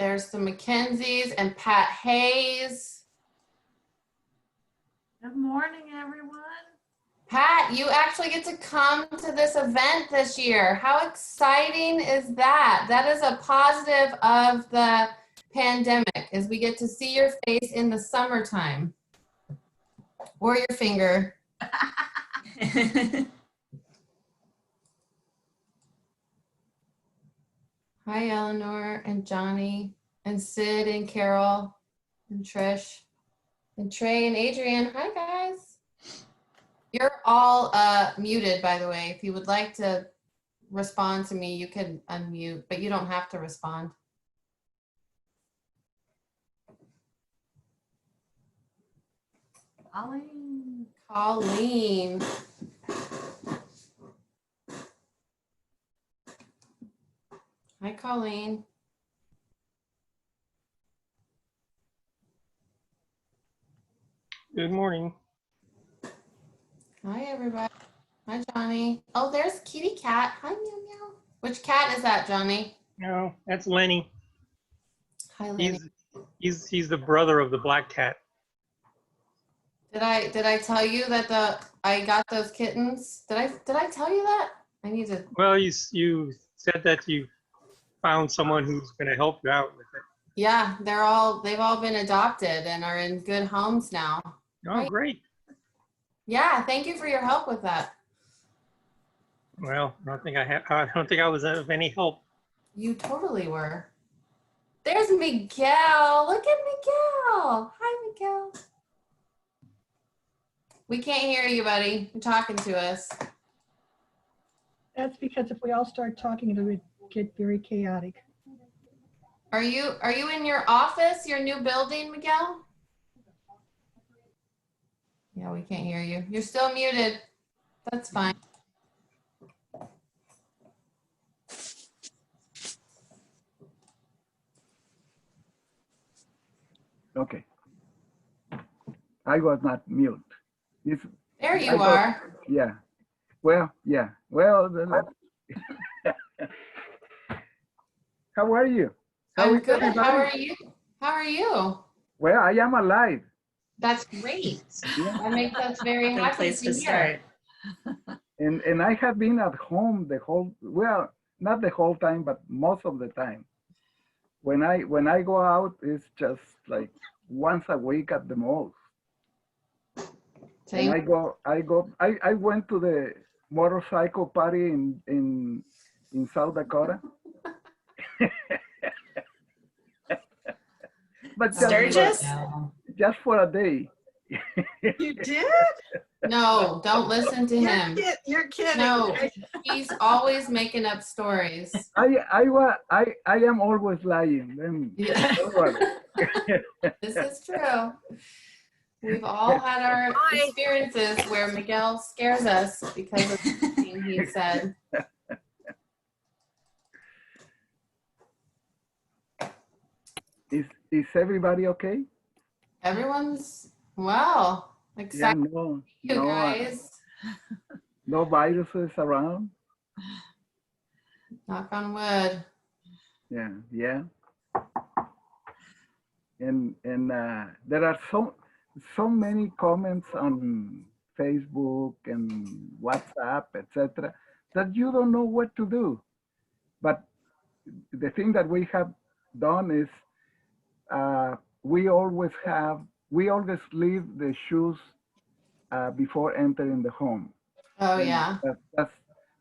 there's the Mackenzies and Pat Hayes. Good morning, everyone. Pat, you actually get to come to this event this year. How exciting is that? That is a positive of the pandemic, is we get to see your face in the summertime. Or your finger. Hi, Eleanor and Johnny and Sid and Carol and Trish and Trey and Adrian. Hi, guys. You're all muted, by the way. If you would like to respond to me, you can unmute, but you don't have to respond. Colleen. Hi, Colleen. Good morning. Hi, everybody. Hi, Johnny. Oh, there's Kitty Cat. Hi, Meow Meow. Which cat is that, Johnny? No, that's Lenny. Hi, Lenny. He's the brother of the black cat. Did I tell you that I got those kittens? Did I tell you that? I need to. Well, you said that you found someone who's going to help you out with it. Yeah, they've all been adopted and are in good homes now. Oh, right? Great. Yeah, thank you for your help with that. Well, I don't think I was of any help. You totally were. There's Miguel. Look at Miguel. Hi, Miguel. We can't hear you, buddy. You're talking to us. That's because if we all start talking, it would get very chaotic. Are you in your office, your new building, Miguel? Yeah, we can't hear you. You're still muted. That's fine. Okay. I was not mute. There you are. Yeah. Well, yeah. Well, how are you? I'm good. How are you? How are you? Well, I am alive. That's great. Yeah. That makes us very Good happy place to to hear. start. And I have been at home the whole, well, not the whole time, but most of the time. When I go out, it's just like once a week at the most. Same. And I went to the motorcycle party in South Dakota. But Sturgis? just for a day. You did? No, don't listen to him. You're kidding. No, he's always making up stories. I am always lying. Yeah. Don't worry. This is true. We've all had our experiences where Miguel scares us because of something he said. Is everybody okay? Everyone's well, except Yeah, you guys. No viruses around. Knock on wood. Yeah. And there are so many comments on Facebook and WhatsApp, etc., that you don't know what to do. But the thing that we have done is we always leave the shoes before entering the home. Oh, And yeah.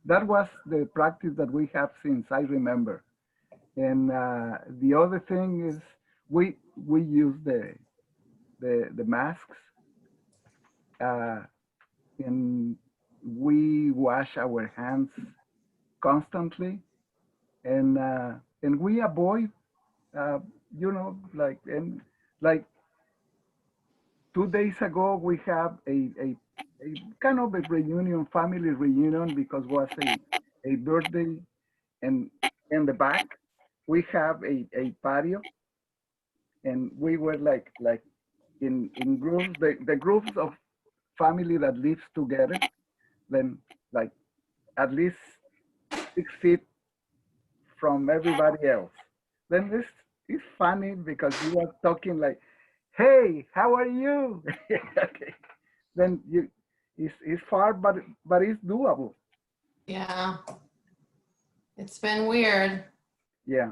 that was the practice that we have since I remember. And the other thing is we use the masks, and we wash our hands constantly, and we avoid, like 2 days ago we have a kind of a reunion, family reunion, because it was a birthday, and in the back we have a patio, and we were like in groups, the groups of family that lives together, then like at least 6 feet from everybody else. Then it's funny because you are talking like, "Hey, how are you?" Okay. Then it's far, but it's doable. Yeah. It's been weird. Yeah.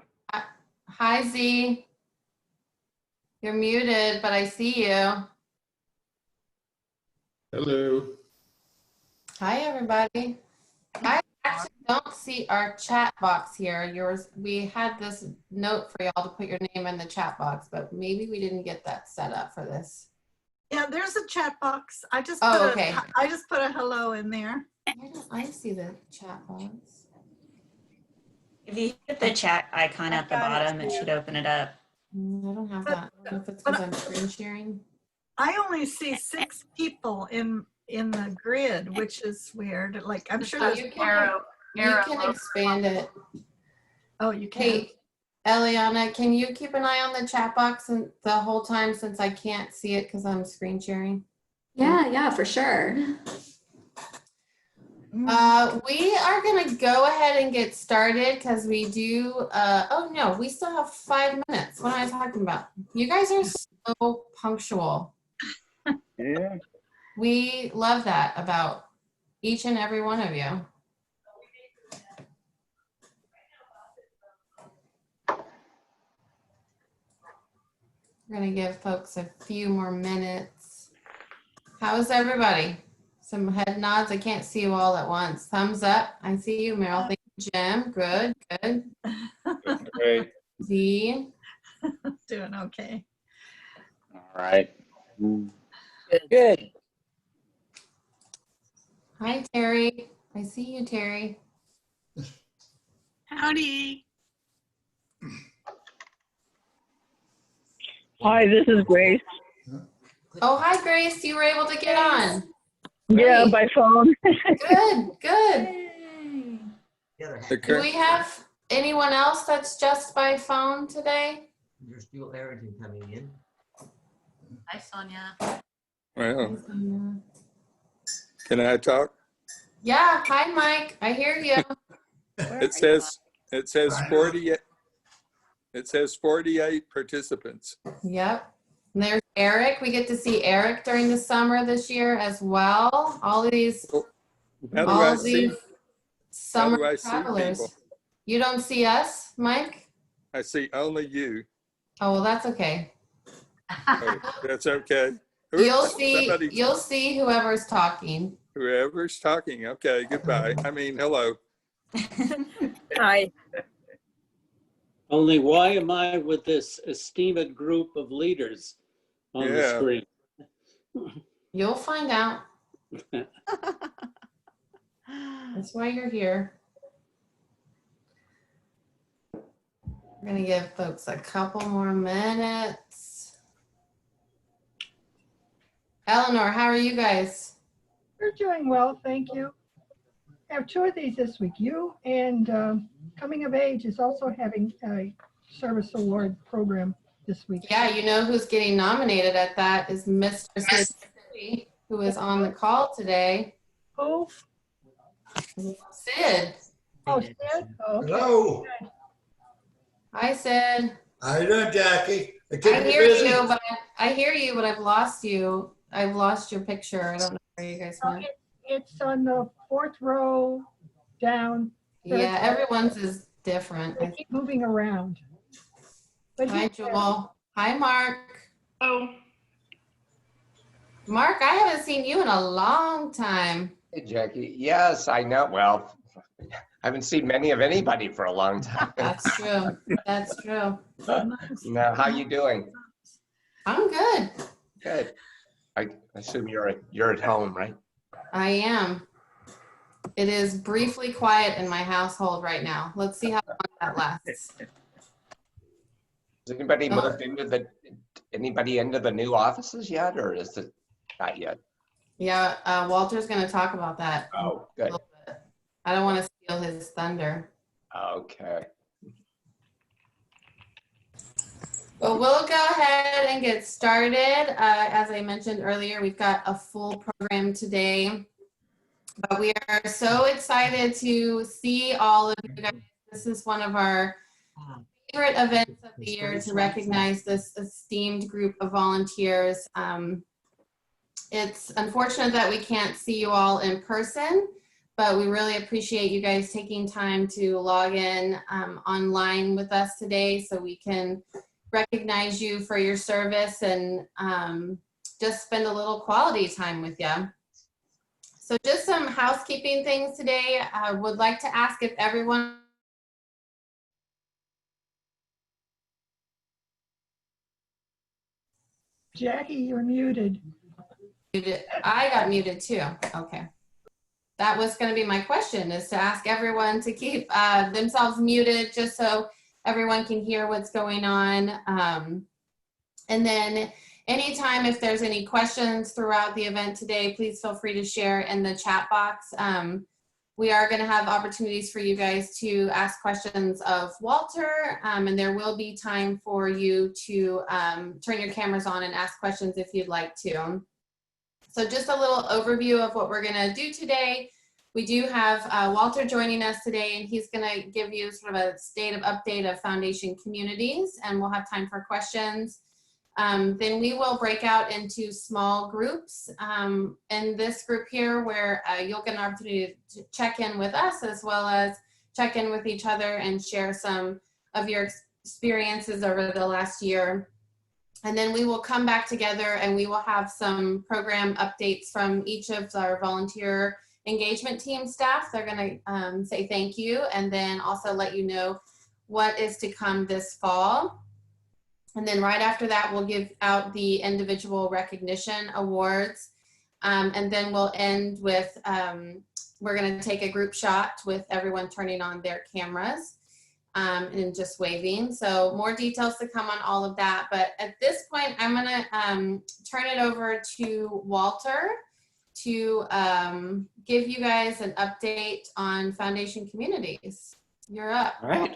Hi, Z. You're muted, but I see you. Hello. Hi, everybody. I actually don't see our chat box here. We had this note for y'all to put your name in the chat box, but maybe we didn't get that set up for this. Yeah, there's a chat box. I just Oh, put okay. I just put a hello in there. Why don't I see the chat box? If you hit the chat icon at the bottom, it should open it up. I don't have that. I don't know if it's because I'm screen sharing. I only see 6 people in the grid, which is weird. Like I'm sure Oh, there's you can expand it. Oh, you can. Hey, Eliana, can you keep an eye on the chat box and the whole time since I can't see it because I'm screen sharing? Yeah, for sure. We are gonna go ahead and get started because we do, oh no, we still have 5 minutes. What am I talking about? You guys are so punctual. Yeah. We love that about each and every one of you. We're gonna give folks a few more minutes. How's everybody? Some head nods. I can't see you all at once. Thumbs up. I see you, Meryl. Thank you, Jim. Good, good. Great. Z. Doing okay. All right. Good. Hi, Terry. I see you, Terry. Howdy. Hi, this is Grace. Oh, hi, Grace. You were able to get on. Yeah, Great. by phone. Good, good. Do Okay. we have anyone else that's just by phone today? There's still everything coming in. Hi, Sonia. Well, can I talk? Yeah. Hi, Mike. I hear you. It says 48. It says 48 participants. Yep. And there's Eric. We get to see Eric during the summer this year as well. All these, How do all I of see? these summer How do I see travelers. people? You don't see us, Mike? I see only you. Oh, well, that's okay. Oh, that's okay. You'll Oops, see whoever's talking. whoever's talking. Okay, goodbye. I mean, hello. Hi. Only why am I with this esteemed group of leaders on the Yeah. screen? You'll find out. That's why you're here. We're gonna give folks a couple more minutes. Eleanor, how are you guys? We're doing well, thank you. I have 2 of these this week. You and Coming of Age is also having a service award program this week. Yeah, you know who's getting nominated at that is Mr. Sid City, who is on the call today. Who? Sid. Oh, Sid? Oh, okay. Hello. Hi, Sid. How you doing, Jackie? I hear you, but I've lost you. I've lost your picture. I don't know where you guys went. It's on the 4th row down. Yeah, everyone's is different. They keep moving around. But Hi, he's there. Jewel. Hi, Mark. Oh. Mark, I haven't seen you in a long time. Hey, Jackie. Yes, I know. Well, I haven't seen many of anybody for a long time. That's true. That's true. Now, how you doing? I'm good. Good. I assume you're at home, right? I am. It is briefly quiet in my household right now. Let's see how long that lasts. Has anybody moved into the new offices yet, or is it not yet? Yeah, Walter's going to talk about that. Oh, good. I don't want to steal his thunder. Okay. Well, we'll go ahead and get started. As I mentioned earlier, we've got a full program today. But we are so excited to see all of you guys. This is one of our favorite events of the year to recognize this esteemed group of volunteers. It's unfortunate that we can't see you all in person, but we really appreciate you guys taking time to log in online with us today so we can recognize you for your service and just spend a little quality time with you. So just some housekeeping things today. I would like to ask if everyone Jackie, you're muted. I got muted too. Okay. That was going to be my question, is to ask everyone to keep themselves muted just so everyone can hear what's going on. And then anytime if there's any questions throughout the event today, please feel free to share in the chat box. We are going to have opportunities for you guys to ask questions of Walter, and there will be time for you to turn your cameras on and ask questions if you'd like to. So just a little overview of what we're going to do today. We do have Walter joining us today, and he's going to give you sort of a state of update of Foundation Communities, and we'll have time for questions. Then we will break out into small groups in this group here where you'll get an opportunity to check in with us as well as check in with each other and share some of your experiences over the last year. And then we will come back together and we will have some program updates from each of our volunteer engagement team staff. They're going to say thank you and then also let you know what is to come this fall. And then right after that, we'll give out the individual recognition awards. And then we'll end with, we're going to take a group shot with everyone turning on their cameras. And just waving. So more details to come on all of that. But at this point, I'm going to turn it over to Walter to give you guys an update on Foundation Communities. You're up. All right,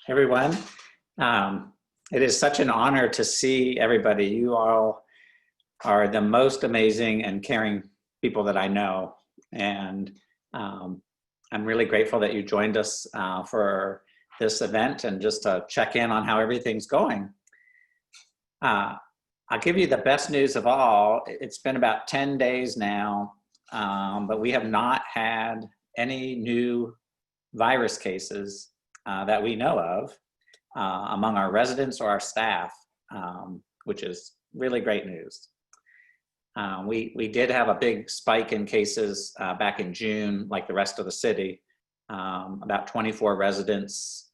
everyone. It is such an honor to see everybody. You all are the most amazing and caring people that I know. And I'm really grateful that you joined us for this event and just to check in on how everything's going. I'll give you the best news of all. It's been about 10 days now, but we have not had any new virus cases that we know of among our residents or our staff, which is really great news. We did have a big spike in cases back in June, like the rest of the city. About 24 residents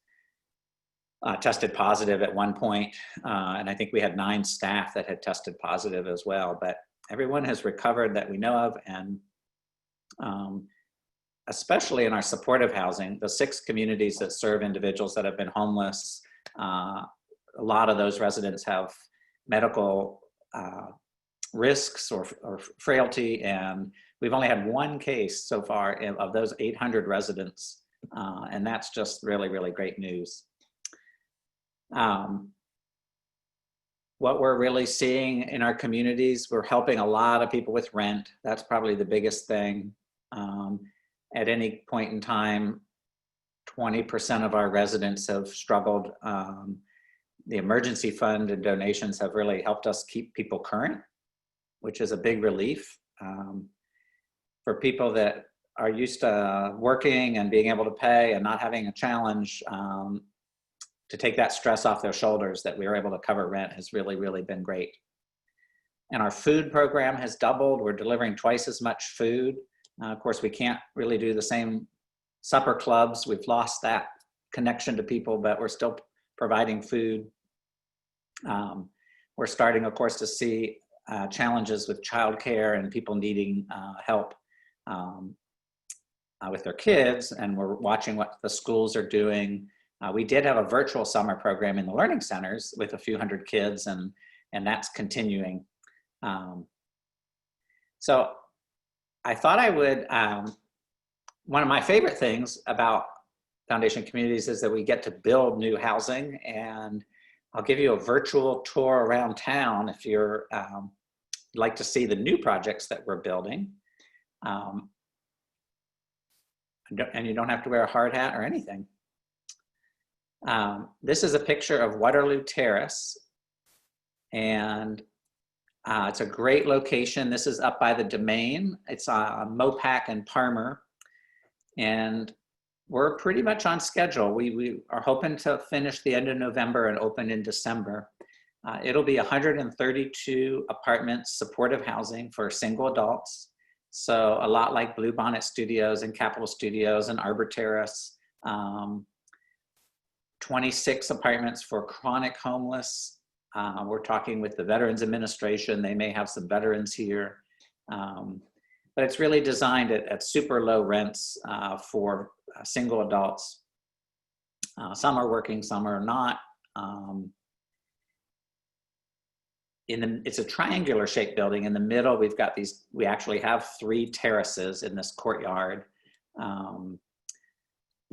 tested positive at one point, and I think we had 9 staff that had tested positive as well. But everyone has recovered that we know of, and especially in our supportive housing, the 6 communities that serve individuals that have been homeless, a lot of those residents have medical risks or frailty, and we've only had 1 case so far of those 800 residents, and that's just really, really great news. What we're really seeing in our communities, we're helping a lot of people with rent. That's probably the biggest thing. At any point in time, 20% of our residents have struggled. The emergency fund and donations have really helped us keep people current, which is a big relief. For people that are used to working and being able to pay and not having a challenge, to take that stress off their shoulders, that we were able to cover rent has really, really been great. And our food program has doubled. We're delivering twice as much food. Of course, we can't really do the same supper clubs. We've lost that connection to people, but we're still providing food. We're starting, of course, to see challenges with childcare and people needing help with their kids, and we're watching what the schools are doing. We did have a virtual summer program in the learning centers with a few hundred kids, and that's continuing. So I thought I would, one of my favorite things about Foundation Communities is that we get to build new housing, and I'll give you a virtual tour around town if you're like to see the new projects that we're building. And you don't have to wear a hard hat or anything. This is a picture of Waterloo Terrace, and it's a great location. This is up by the Domain. It's on Mopac and Parmer, and we're pretty much on schedule. We are hoping to finish the end of November and open in December. It'll be 132 apartments, supportive housing for single adults. So a lot like Bluebonnet Studios and Capitol Studios and Arbor Terrace. 26 apartments for chronic homeless. We're talking with the Veterans Administration. They may have some veterans here. But it's really designed at super low rents for single adults. Some are working, some are not. It's a triangular shaped building. In the middle, we've got these, we actually have 3 terraces in this courtyard.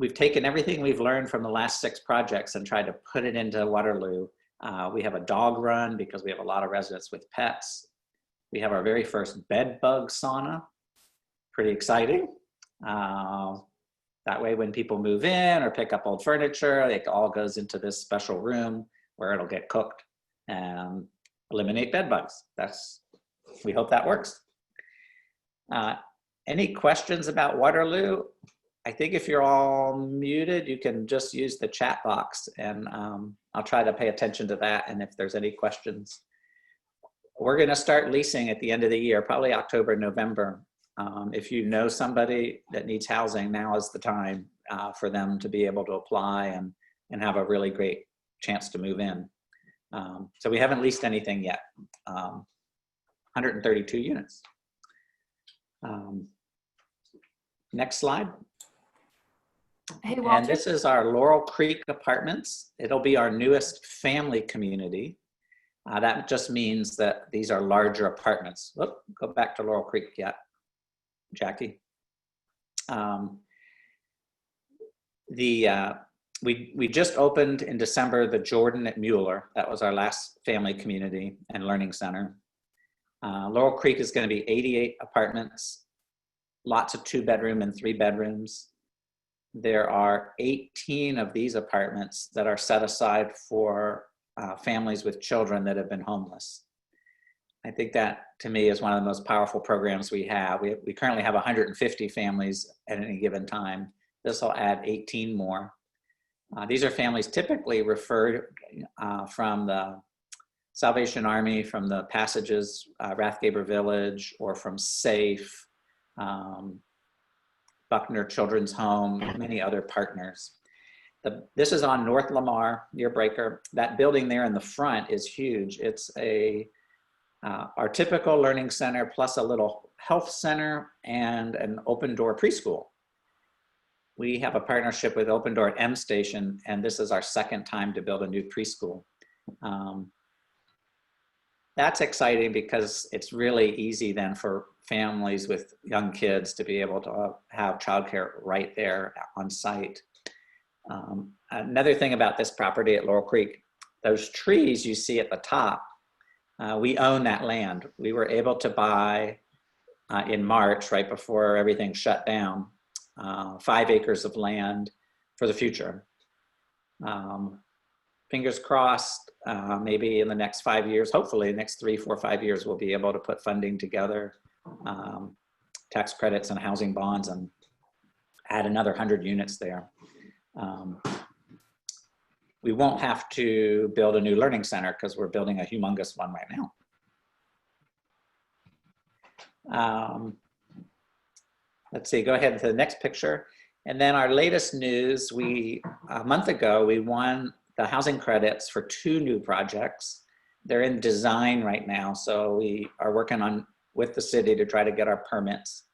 We've taken everything we've learned from the last 6 projects and tried to put it into Waterloo. We have a dog run because we have a lot of residents with pets. We have our very first bed bug sauna. Pretty exciting. That way when people move in or pick up old furniture, it all goes into this special room where it'll get cooked and eliminate bed bugs. We hope that works. Any questions about Waterloo? I think if you're all muted, you can just use the chat box, and I'll try to pay attention to that. And if there's any questions, we're going to start leasing at the end of the year, probably October, November. If you know somebody that needs housing, now is the time for them to be able to apply and have a really great chance to move in. So we haven't leased anything yet. 132 units. Next slide. Hey, And Walter. this is our Laurel Creek Apartments. It'll be our newest family community. That just means that these are larger apartments. Whoop, go back to Laurel Creek yet, Jackie. We just opened in December the Jordan at Mueller. That was our last family community and learning center. Laurel Creek is going to be 88 apartments, lots of 2-bedroom and 3 bedrooms. There are 18 of these apartments that are set aside for families with children that have been homeless. I think that, to me, is one of the most powerful programs we have. We currently have 150 families at any given time. This will add 18 more. These are families typically referred from the Salvation Army, from the Passages, Rathgaber Village, or from SAFE, Buckner Children's Home, many other partners. This is on North Lamar, near Breaker. That building there in the front is huge. It's our typical learning center plus a little health center and an open door preschool. We have a partnership with Open Door at M Station, and this is our 2nd time to build a new preschool. That's exciting because it's really easy then for families with young kids to be able to have childcare right there on site. Another thing about this property at Laurel Creek, those trees you see at the top, we own that land. We were able to buy in March, right before everything shut down, 5 acres of land for the future. Fingers crossed, maybe in the next 5 years, hopefully the next 3, 4, 5 years, we'll be able to put funding together, tax credits and housing bonds, and add another 100 units there. We won't have to build a new learning center because we're building a humongous one right now. Let's see, go ahead to the next picture. And then our latest news, a month ago, we won the housing credits for 2 new projects. They're in design right now, so we are working with the city to try to get our permits.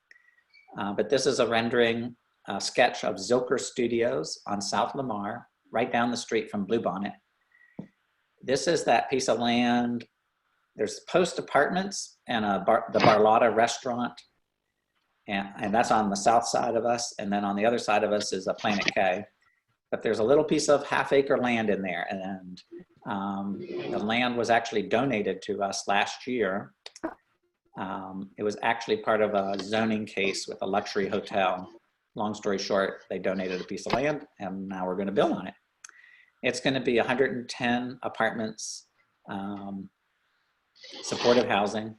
But this is a rendering sketch of Zilker Studios on South Lamar, right down the street from Bluebonnet. This is that piece of land. There's Post Apartments and the Barlotta restaurant. And that's on the south side of us. And then on the other side of us is a Planet K. But there's a little piece of half-acre land in there. And the land was actually donated to us last year. It was actually part of a zoning case with a luxury hotel. Long story short, they donated a piece of land, and now we're going to build on it. It's going to be 110 apartments, supportive housing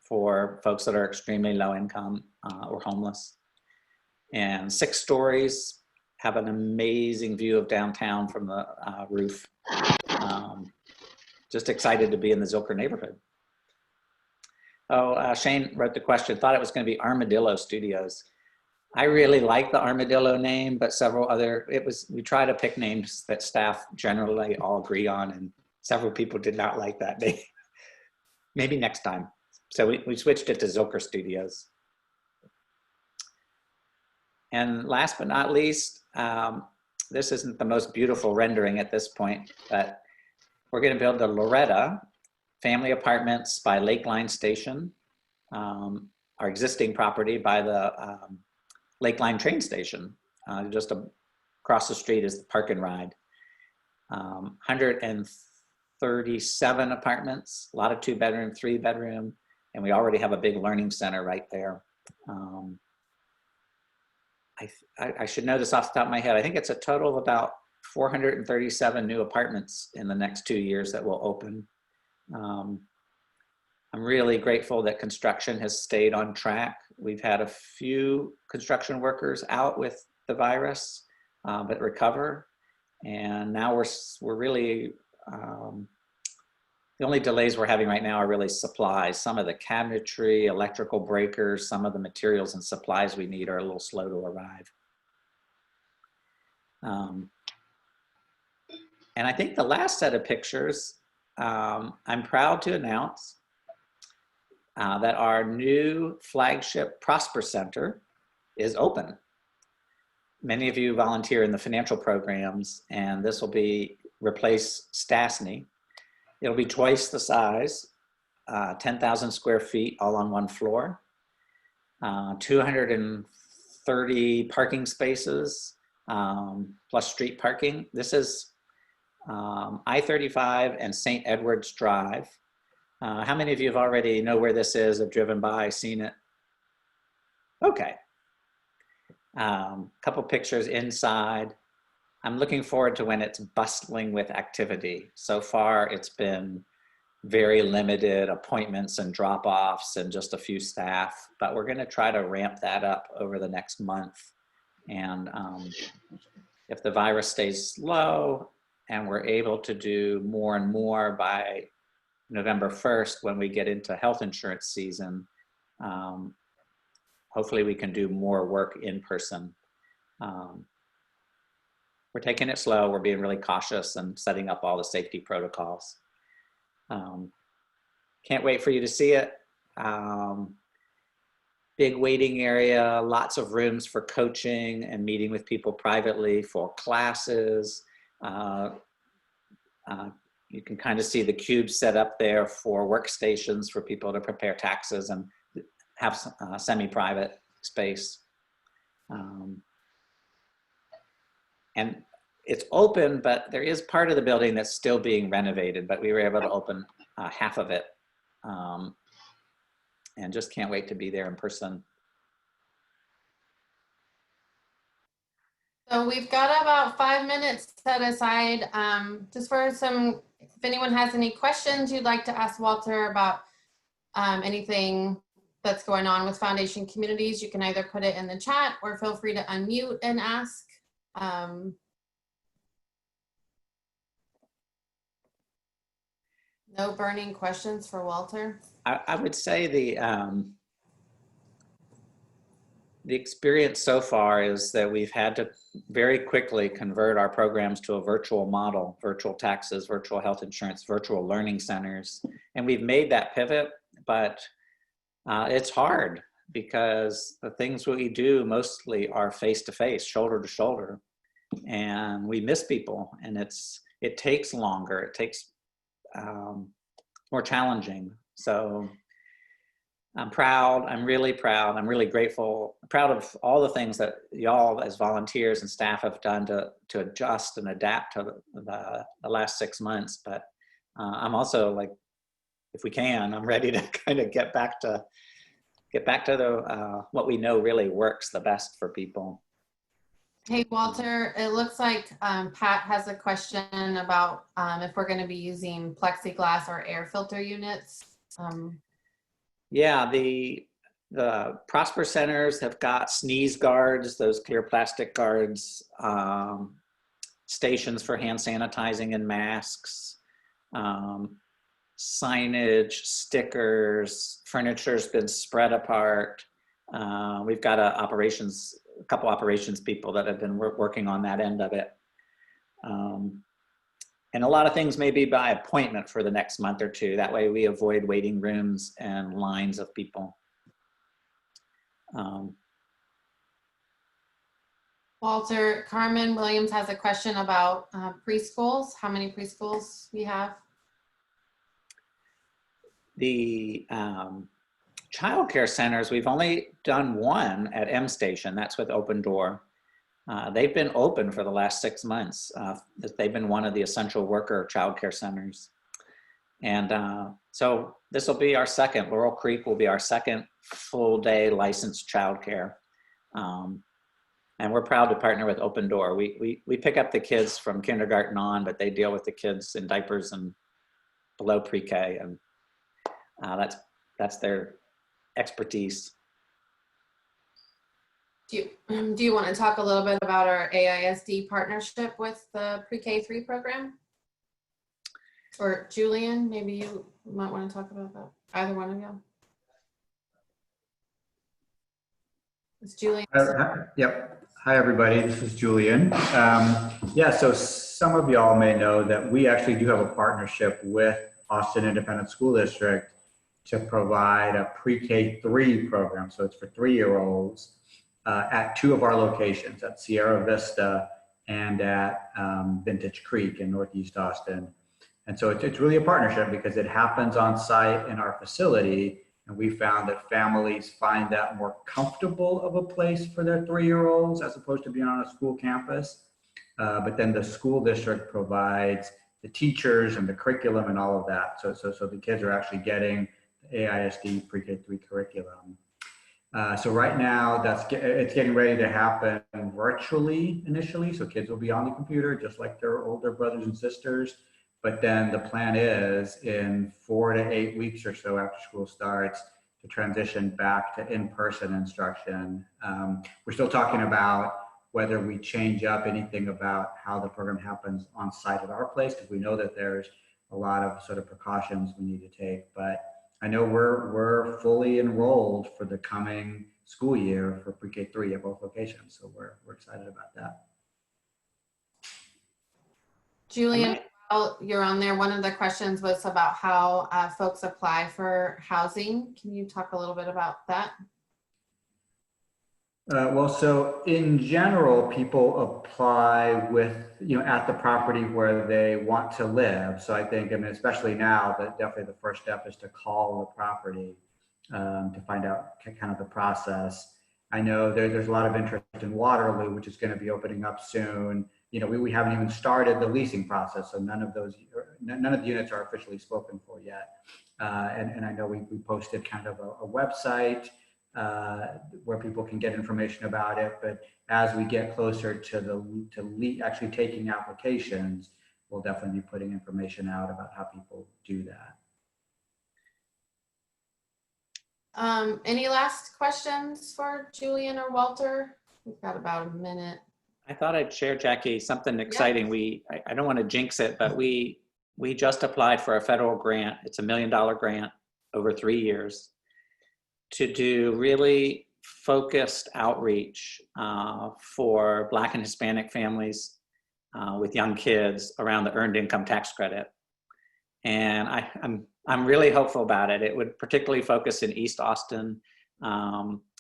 for folks that are extremely low income or homeless. And 6 stories, have an amazing view of downtown from the roof. Just excited to be in the Zilker neighborhood. Oh, Shane wrote the question, thought it was going to be Armadillo Studios. I really like the Armadillo name, but several other, we try to pick names that staff generally all agree on, and several people did not like that name. Maybe next time. So we switched it to Zilker Studios. And last but not least, this isn't the most beautiful rendering at this point, but we're going to build the Loretta family apartments by Lakeline Station, our existing property by the Lakeline train station. Just across the street is the Park and Ride. 137 apartments, a lot of 2-bedroom, 3-bedroom, and we already have a big learning center right there. I should know this off the top of my head. I think it's a total of about 437 new apartments in the next 2 years that will open. I'm really grateful that construction has stayed on track. We've had a few construction workers out with the virus, but recover. And now we're really, the only delays we're having right now are really supplies. Some of the cabinetry, electrical breakers, some of the materials and supplies we need are a little slow to arrive. And I think the last set of pictures, I'm proud to announce that our new flagship Prosper Center is open. Many of you volunteer in the financial programs, and this will replace Stastny. It'll be twice the size, 10,000 square feet all on one floor, 230 parking spaces, plus street parking. This is I-35 and St. Edwards Drive. How many of you have already know where this is, have driven by, seen it? Okay. Couple pictures inside. I'm looking forward to when it's bustling with activity. So far, it's been very limited appointments and drop-offs and just a few staff, but we're gonna try to ramp that up over the next month. And if the virus stays low and we're able to do more and more by November 1st, when we get into health insurance season, hopefully we can do more work in person. We're taking it slow. We're being really cautious and setting up all the safety protocols. Can't wait for you to see it. Big waiting area, lots of rooms for coaching and meeting with people privately for classes. You can kind of see the cubes set up there for workstations for people to prepare taxes and have semi-private space. And it's open, but there is part of the building that's still being renovated, but we were able to open half of it. And just can't wait to be there in person. So we've got about 5 minutes set aside just for if anyone has any questions you'd like to ask Walter about anything that's going on with Foundation Communities, you can either put it in the chat or feel free to unmute and ask. No burning questions for Walter? I would say the experience so far is that we've had to very quickly convert our programs to a virtual model, virtual taxes, virtual health insurance, virtual learning centers. And we've made that pivot, but it's hard because the things we do mostly are face-to-face, shoulder to shoulder. And we miss people, and it takes longer, it takes more challenging. So I'm proud, I'm really proud, I'm really grateful, proud of all the things that y'all as volunteers and staff have done to adjust and adapt to the last 6 months. But I'm also like, if we can, I'm ready to kind of get back to the what we know really works the best for people. Hey, Walter, it looks like Pat has a question about if we're going to be using plexiglass or air filter units. Yeah, the Prosper Centers have got sneeze guards, those clear plastic guards, stations for hand sanitizing and masks, signage, stickers, furniture's been spread apart. We've got a couple operations people that have been working on that end of it. And a lot of things may be by appointment for the next month or two. That way we avoid waiting rooms and lines of people. Walter, Carmen Williams has a question about preschools. How many preschools we have? The childcare centers, we've only done one at M Station. That's with Open Door. They've been open for the last 6 months. They've been one of the essential worker childcare centers. And so this will be our second, Laurel Creek will be our second full day licensed childcare. And we're proud to partner with Open Door. We pick up the kids from kindergarten on, but they deal with the kids in diapers and below pre-K, and that's their expertise. Do you want to talk a little bit about our AISD partnership with the pre-K3 program? Or Julian, maybe you might want to talk about that. Either one of you. It's Julian. Yep. Hi, everybody. This is Julian. Yeah, so some of y'all may know that we actually do have a partnership with Austin Independent School District to provide a pre-K3 program. So it's for 3-year-olds at 2 of our locations, at Sierra Vista and at Vintage Creek in Northeast Austin. And so it's really a partnership because it happens on site in our facility. And we found that families find that more comfortable of a place for their 3-year-olds as opposed to being on a school campus. But then the school district provides the teachers and the curriculum and all of that. So the kids are actually getting the AISD pre-K3 curriculum. So right now it's getting ready to happen virtually initially. So kids will be on the computer just like their older brothers and sisters. But then the plan is in 4 to 8 weeks or so after school starts to transition back to in-person instruction. We're still talking about whether we change up anything about how the program happens on site at our place, because we know that there's a lot of sort of precautions we need to take. But I know we're fully enrolled for the coming school year for pre-K3 at both locations. So we're excited about that. Julian, while you're on there, one of the questions was about how folks apply for housing. Can you talk a little bit about that? Well, so in general, people apply with, at the property where they want to live. So I think, especially now, that definitely the first step is to call the property to find out kind of the process. I know there's a lot of interest in Waterloo, which is going to be opening up soon. We haven't even started the leasing process, so none of the units are officially spoken for yet. And I know we posted kind of a website where people can get information about it. But as we get closer to actually taking applications, we'll definitely be putting information out about how people do that. Any last questions for Julian or Walter? We've got about a minute. I thought I'd share, Jackie, something exciting. Yeah. I don't want to jinx it, but we just applied for a federal grant. It's $1 million grant over 3 years to do really focused outreach for Black and Hispanic families with young kids around the earned income tax credit. And I'm really hopeful about it. It would particularly focus in East Austin,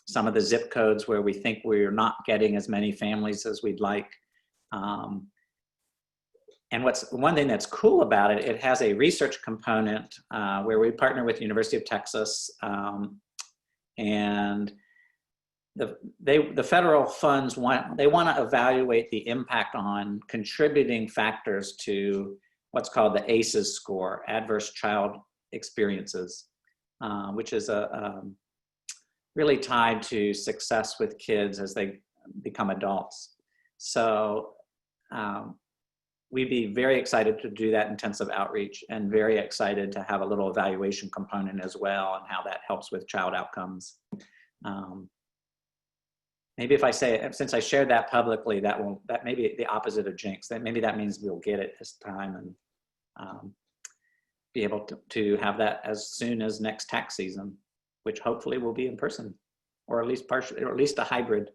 some of the zip codes where we think we're not getting as many families as we'd like. And one thing that's cool about it, it has a research component where we partner with the University of Texas, and the federal funds want to evaluate the impact on contributing factors to what's called the ACEs score, Adverse Child Experiences, which is really tied to success with kids as they become adults. So we'd be very excited to do that intensive outreach and very excited to have a little evaluation component as well and how that helps with child outcomes. Maybe if I say it, since I shared that publicly, that may be the opposite of jinx. That maybe that means we'll get it this time and be able to have that as soon as next tax season, which hopefully will be in person, or at least partially, or at least a hybrid.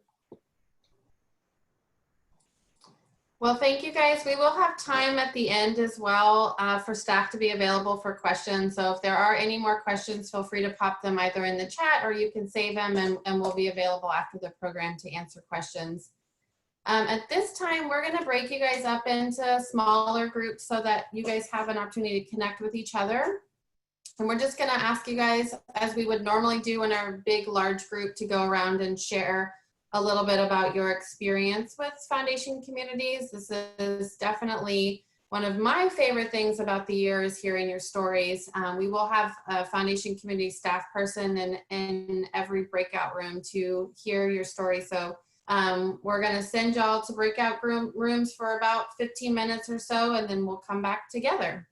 Well, thank you guys. We will have time at the end as well for staff to be available for questions. So if there are any more questions, feel free to pop them either in the chat or you can save them and we'll be available after the program to answer questions. At this time, we're going to break you guys up into smaller groups so that you guys have an opportunity to connect with each other. And we're just going to ask you guys, as we would normally do in our big, large group, to go around and share a little bit about your experience with Foundation Communities. This is definitely one of my favorite things about the year is hearing your stories. We will have a Foundation Community staff person in every breakout room to hear your story. So we're going to send y'all to breakout rooms for about 15 minutes or so, and then we'll come back together.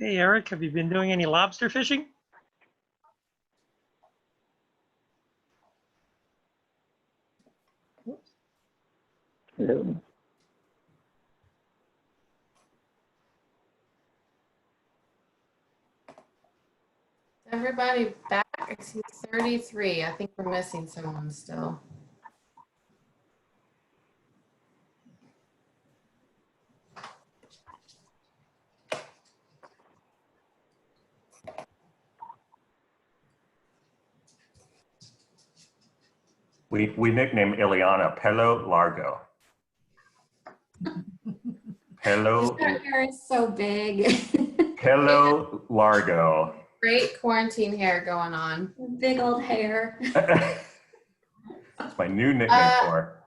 Hey, Eric, have you been doing any lobster fishing? Hello. Everybody back? I see 33. I think we're missing someone still. We nicknamed Ileana Pelo Largo. Pelo, Her hair is so big. Pelo Largo. Great quarantine hair going on. Big old hair. That's my new nickname for her.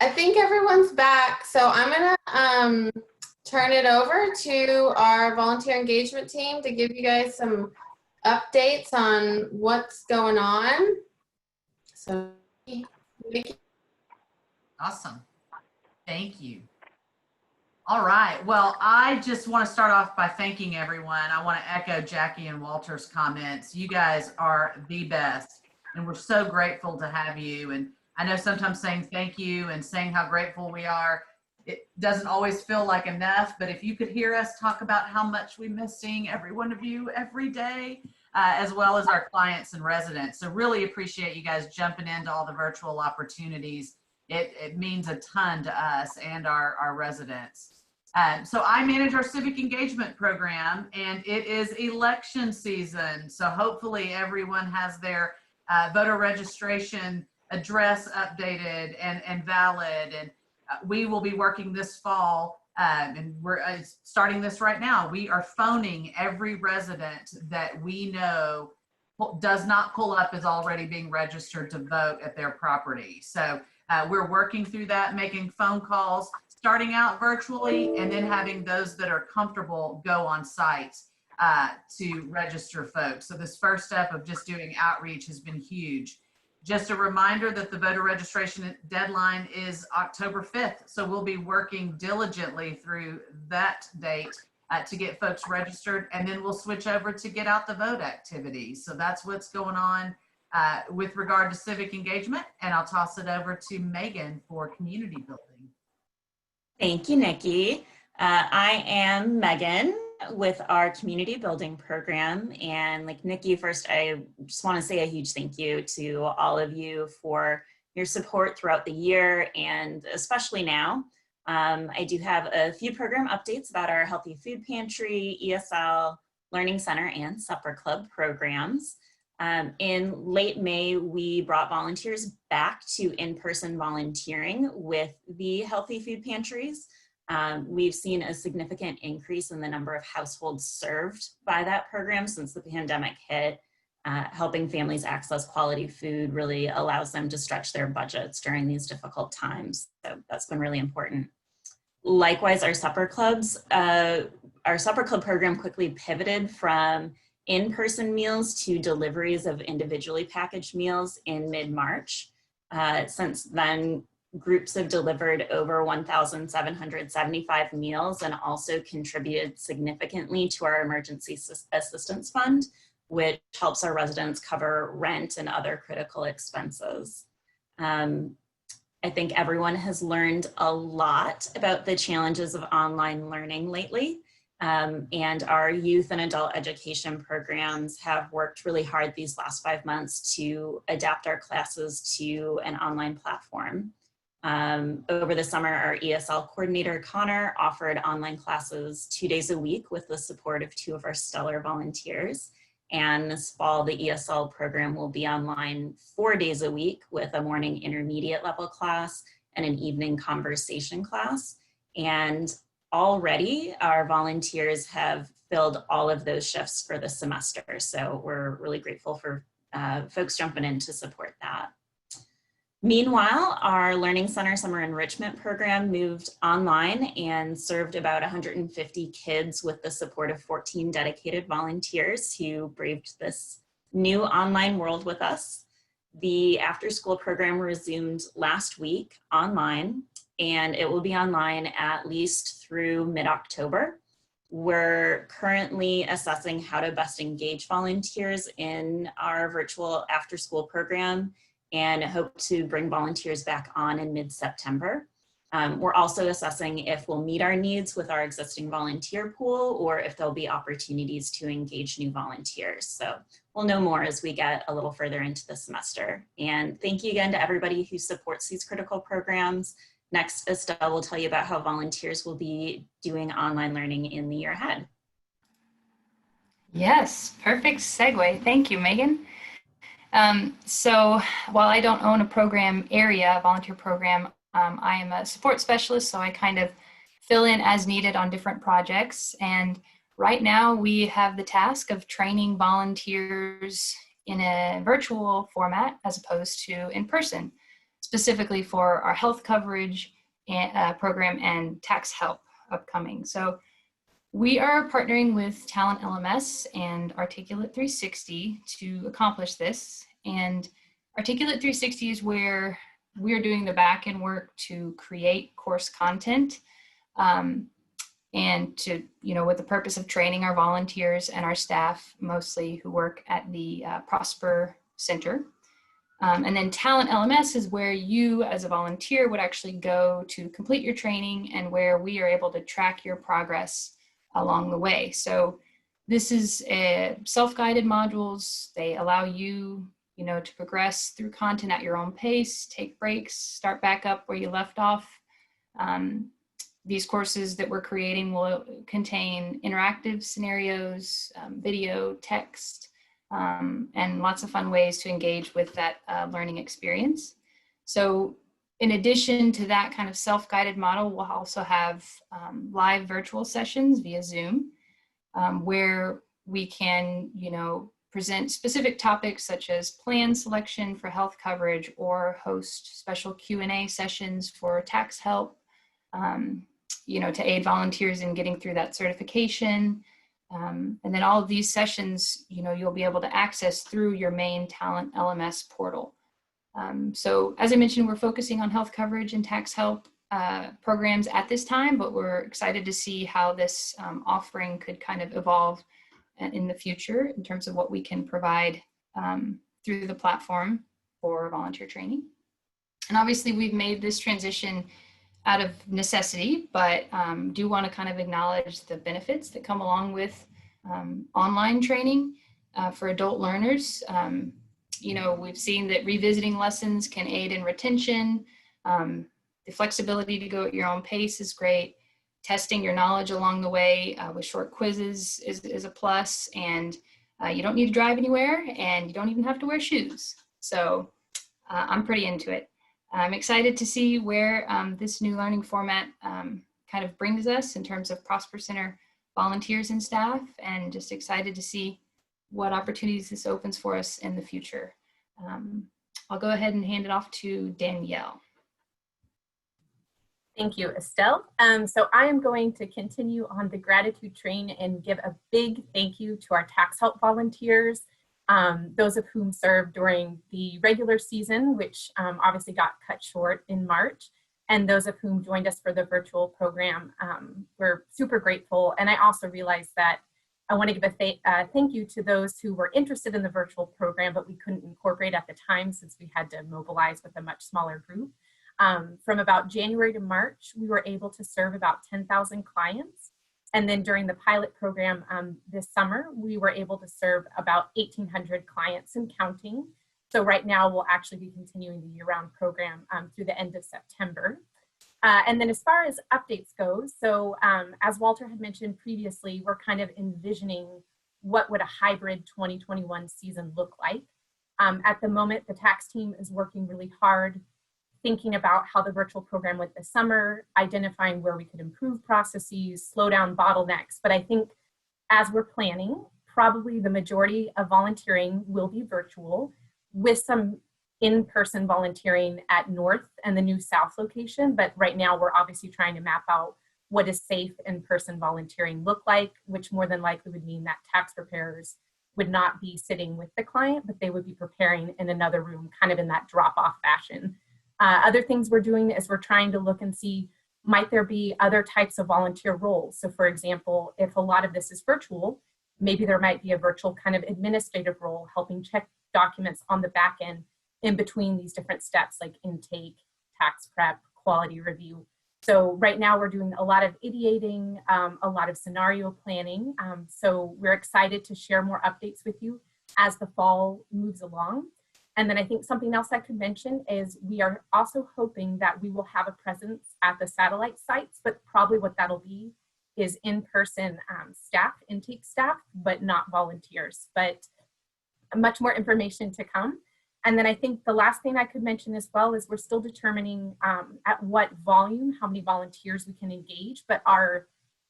I think everyone's back, so I'm gonna turn it over to our volunteer engagement team to give you guys some updates on what's going on. So, Nikki. Awesome. Thank you. All right. Well, I just want to start off by thanking everyone. I want to echo Jackie and Walter's comments. You guys are the best, and we're so grateful to have you. And I know sometimes saying thank you and saying how grateful we are, it doesn't always feel like enough, but if you could hear us talk about how much we miss seeing every one of you every day, as well as our clients and residents. So really appreciate you guys jumping into all the virtual opportunities. It means a ton to us and our residents. So I manage our civic engagement program, and it is election season. So hopefully everyone has their voter registration address updated and valid. And we will be working this fall, and we're starting this right now. We are phoning every resident that we know does not pull up as already being registered to vote at their property. So we're working through that, making phone calls, starting out virtually, and then having those that are comfortable go on site to register folks. So this first step of just doing outreach has been huge. Just a reminder that the voter registration deadline is October 5th. So we'll be working diligently through that date to get folks registered, and then we'll switch over to get out the vote activities. So that's what's going on with regard to civic engagement. And I'll toss it over to Megan for community building. Thank you, Nikki. I am Megan with our community building program. And like Nikki, first, I just want to say a huge thank you to all of you for your support throughout the year, and especially now. I do have a few program updates about our Healthy Food Pantry, ESL, Learning Center, and Supper Club programs. In late May, we brought volunteers back to in-person volunteering with the Healthy Food Pantries. We've seen a significant increase in the number of households served by that program since the pandemic hit. Helping families access quality food really allows them to stretch their budgets during these difficult times. So that's been really important. Likewise, our supper club program quickly pivoted from in-person meals to deliveries of individually packaged meals in mid-March. Since then, groups have delivered over 1,775 meals and also contributed significantly to our emergency assistance fund, which helps our residents cover rent and other critical expenses. I think everyone has learned a lot about the challenges of online learning lately. And our youth and adult education programs have worked really hard these last 5 months to adapt our classes to an online platform. Over the summer, our ESL coordinator, Connor, offered online classes 2 days a week with the support of 2 of our stellar volunteers. And this fall, the ESL program will be online 4 days a week with a morning intermediate level class and an evening conversation class. And already our volunteers have filled all of those shifts for the semester. So we're really grateful for folks jumping in to support that. Meanwhile, our Learning Center Summer Enrichment Program moved online and served about 150 kids with the support of 14 dedicated volunteers who braved this new online world with us. The after-school program resumed last week online, and it will be online at least through mid-October. We're currently assessing how to best engage volunteers in our virtual after-school program and hope to bring volunteers back on in mid-September. We're also assessing if we'll meet our needs with our existing volunteer pool or if there'll be opportunities to engage new volunteers. So we'll know more as we get a little further into the semester. And thank you again to everybody who supports these critical programs. Next, Estelle will tell you about how volunteers will be doing online learning in the year ahead. Yes, perfect segue. Thank you, Megan. So while I don't own a program area, a volunteer program, I am a support specialist, so I kind of fill in as needed on different projects. And right now we have the task of training volunteers in a virtual format as opposed to in person, specifically for our health coverage program and tax help upcoming. So we are partnering with Talent LMS and Articulate 360 to accomplish this. And Articulate 360 is where we're doing the back-end work to create course content and to, with the purpose of training our volunteers and our staff, mostly who work at the Prosper Center. And then Talent LMS is where you as a volunteer would actually go to complete your training and where we are able to track your progress along the way. So this is self-guided modules. They allow you to progress through content at your own pace, take breaks, start back up where you left off. These courses that we're creating will contain interactive scenarios, video, text, and lots of fun ways to engage with that learning experience. So in addition to that kind of self-guided model, we'll also have live virtual sessions via Zoom where we can, present specific topics such as plan selection for health coverage or host special Q&A sessions for tax help, to aid volunteers in getting through that certification. And then all of these sessions, you'll be able to access through your main Talent LMS portal. So as I mentioned, we're focusing on health coverage and tax help programs at this time, but we're excited to see how this offering could kind of evolve in the future in terms of what we can provide through the platform for volunteer training. And obviously we've made this transition out of necessity, but do want to kind of acknowledge the benefits that come along with online training for adult learners. We've seen that revisiting lessons can aid in retention. The flexibility to go at your own pace is great. Testing your knowledge along the way with short quizzes is a plus, and you don't need to drive anywhere, and you don't even have to wear shoes. So I'm pretty into it. I'm excited to see where this new learning format kind of brings us in terms of Prosper Center volunteers and staff, and just excited to see what opportunities this opens for us in the future. I'll go ahead and hand it off to Danielle. Thank you, Estelle. So I am going to continue on the gratitude train and give a big thank you to our tax help volunteers, those of whom served during the regular season, which obviously got cut short in March, and those of whom joined us for the virtual program. We're super grateful. And I also realized that I want to give a thank you to those who were interested in the virtual program, but we couldn't incorporate at the time since we had to mobilize with a much smaller group. From about January to March, we were able to serve about 10,000 clients. And then during the pilot program this summer, we were able to serve about 1,800 clients and counting. So right now we'll actually be continuing the year-round program through the end of September. And then as far as updates go, so as Walter had mentioned previously, we're kind of envisioning what would a hybrid 2021 season look like. At the moment, the tax team is working really hard, thinking about how the virtual program went this summer, identifying where we could improve processes, slow down bottlenecks. But I think as we're planning, probably the majority of volunteering will be virtual with some in-person volunteering at North and the new South location. But right now we're obviously trying to map out what does safe in-person volunteering look like, which more than likely would mean that tax preparers would not be sitting with the client, but they would be preparing in another room, kind of in that drop-off fashion. Other things we're doing is we're trying to look and see Might there be other types of volunteer roles? So for example, if a lot of this is virtual, maybe there might be a virtual kind of administrative role helping check documents on the back end in between these different steps like intake, tax prep, quality review. So right now we're doing a lot of ideating, a lot of scenario planning. So we're excited to share more updates with you as the fall moves along. And then I think something else I could mention is we are also hoping that we will have a presence at the satellite sites, but probably what that'll be is in-person staff, intake staff, but not volunteers, but much more information to come. And then I think the last thing I could mention as well is we're still determining at what volume, how many volunteers we can engage, but our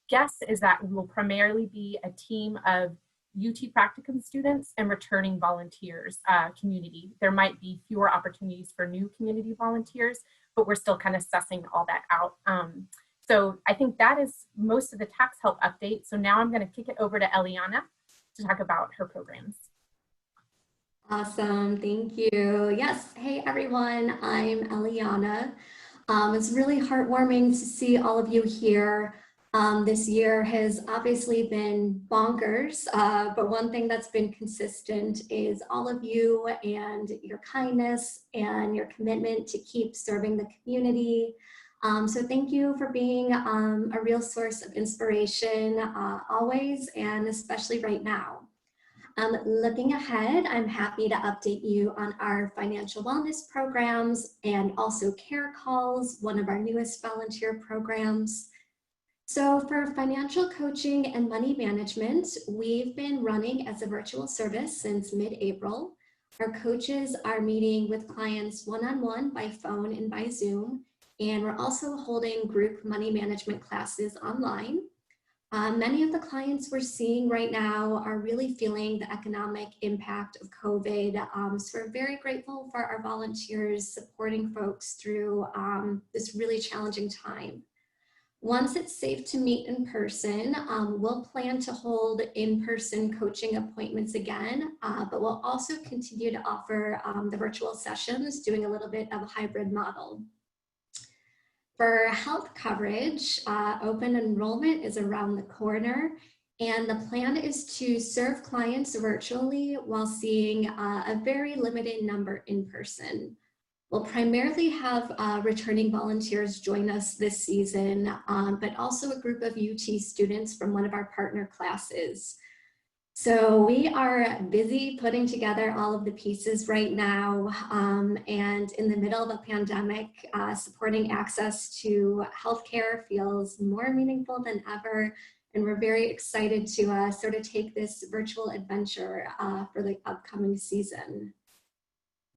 guess is that we will primarily be a team of UT practicum students and returning volunteers, community. There might be fewer opportunities for new community volunteers, but we're still kind of sussing all that out. So I think that is most of the tax help update. So now I'm going to kick it over to Eliana to talk about her programs. Awesome, thank you. Yes, hey everyone, I'm Eliana. It's really heartwarming to see all of you here. This year has obviously been bonkers, but one thing that's been consistent is all of you and your kindness and your commitment to keep serving the community. So thank you for being a real source of inspiration always, and especially right now. Looking ahead, I'm happy to update you on our financial wellness programs and also Care Calls, one of our newest volunteer programs. So for financial coaching and money management, we've been running as a virtual service since mid-April. Our coaches are meeting with clients one-on-one by phone and by Zoom, and we're also holding group money management classes online. Many of the clients we're seeing right now are really feeling the economic impact of COVID. So we're very grateful for our volunteers supporting folks through this really challenging time. Once it's safe to meet in person, we'll plan to hold in-person coaching appointments again, but we'll also continue to offer the virtual sessions, doing a little bit of a hybrid model. For health coverage, open enrollment is around the corner, and the plan is to serve clients virtually while seeing a very limited number in person. We'll primarily have returning volunteers join us this season, but also a group of UT students from one of our partner classes. So we are busy putting together all of the pieces right now, and in the middle of a pandemic, supporting access to healthcare feels more meaningful than ever, and we're very excited to sort of take this virtual adventure for the upcoming season.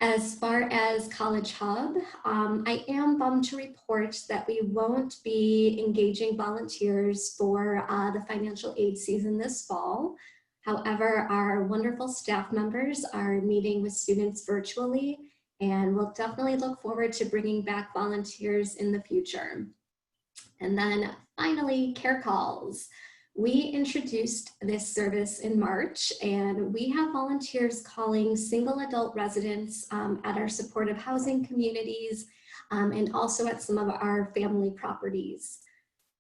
As far as College Hub, I am bummed to report that we won't be engaging volunteers for the financial aid season this fall. However, our wonderful staff members are meeting with students virtually, and we'll definitely look forward to bringing back volunteers in the future. And then finally, Care Calls. We introduced this service in March, and we have volunteers calling single adult residents at our supportive housing communities and also at some of our family properties.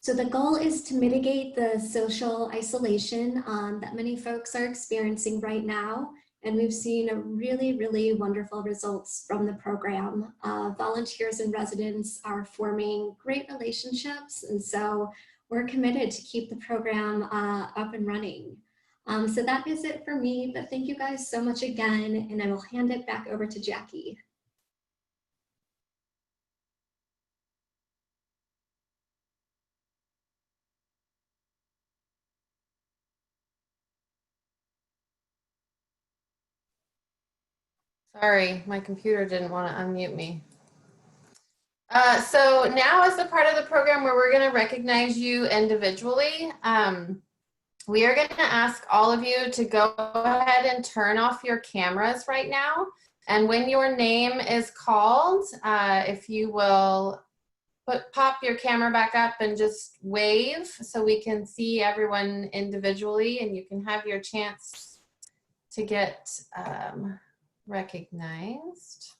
So the goal is to mitigate the social isolation that many folks are experiencing right now, and we've seen really, really wonderful results from the program. Volunteers and residents are forming great relationships, and so we're committed to keep the program up and running. So that is it for me, but thank you guys so much again, and I will hand it back over to Jackie. Sorry, my computer didn't want to unmute me. So now is the part of the program where we're going to recognize you individually. We are going to ask all of you to go ahead and turn off your cameras right now. And when your name is called, if you will pop your camera back up and just wave so we can see everyone individually, and you can have your chance to get recognized.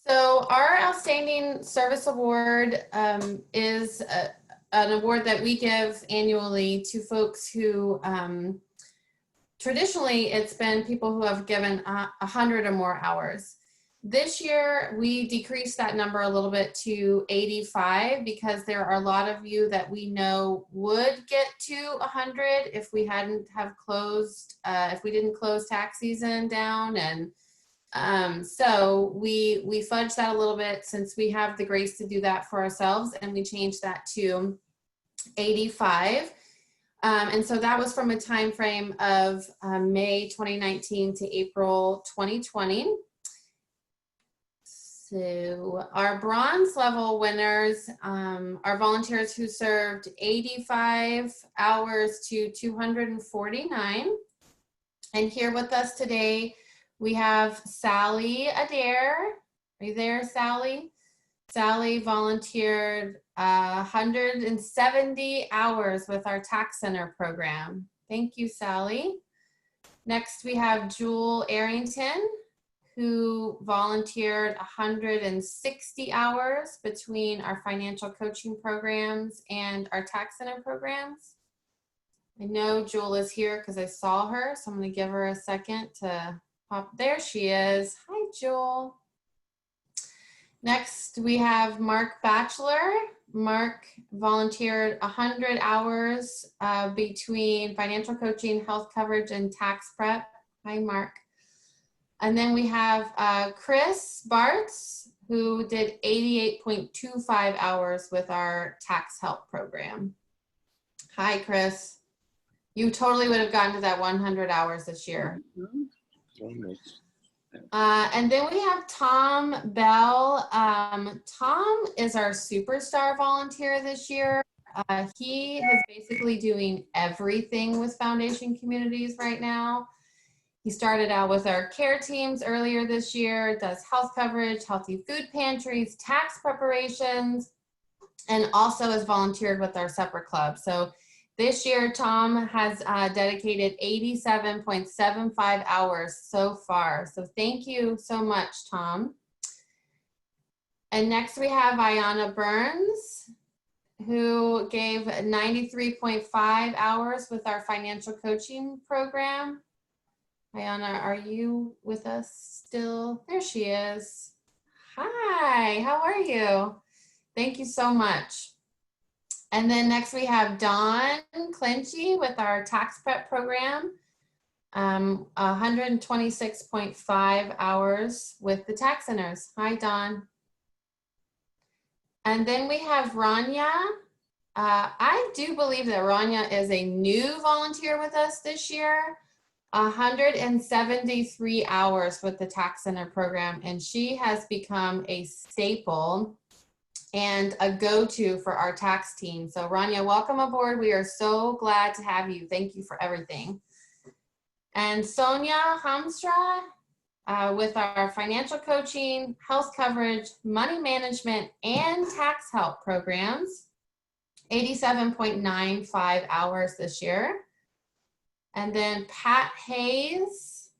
So So our Outstanding Service Award is an award that we give annually to folks who, traditionally it's been people who have given 100 or more hours. This year, we decreased that number a little bit to 85 because there are a lot of you that we know would get to 100 if we hadn't have closed, if we didn't close tax season down. And so we fudged that a little bit since we have the grace to do that for ourselves, and we changed that to 85. And so that was from a time frame of May 2019 to April 2020. So our bronze level winners are volunteers who served 85 hours to 249. And here with us today, we have Sally Adair. Are you there, Sally? Sally volunteered 170 hours with our tax center program. Thank you, Sally. Next, we have Jewel Arrington, who volunteered 160 hours between our financial coaching programs and our tax center programs. I know Jewel is here because I saw her, so I'm going to give her a second to pop. There she is. Hi, Jewel. Next, we have Mark Batchelor. Mark volunteered 100 hours between financial coaching, health coverage, and tax prep. Hi, Mark. And then we have Chris Bartz, who did 88.25 hours with our tax help program. Hi, Chris. You totally would have gotten to that 100 hours this year. And then we have Tom Bell. Tom is our superstar volunteer this year. He is basically doing everything with Foundation Communities right now. He started out with our care teams earlier this year, does health coverage, healthy food pantries, tax preparations, and also has volunteered with our supper club. So this year, Tom has dedicated 87.75 hours so far. So thank you so much, Tom. And next we have Ayanna Burns, who gave 93.5 hours with our financial coaching program. Ayanna, are you with us still? There she is. Hi, how are you? Thank you so much. And then next we have Dawn Clinchy with our tax prep program, 126.5 hours with the tax centers. Hi, Dawn. And then we have Rania. I do believe that Rania is a new volunteer with us this year. 173 hours with the tax center program, and she has become a staple and a go-to for our tax team. So Rania, welcome aboard. We are so glad to have you. Thank you for everything. And Sonia Hamstra with our financial coaching, health coverage, money management, and tax help programs, 87.95 hours this year. And then Pat Hayes.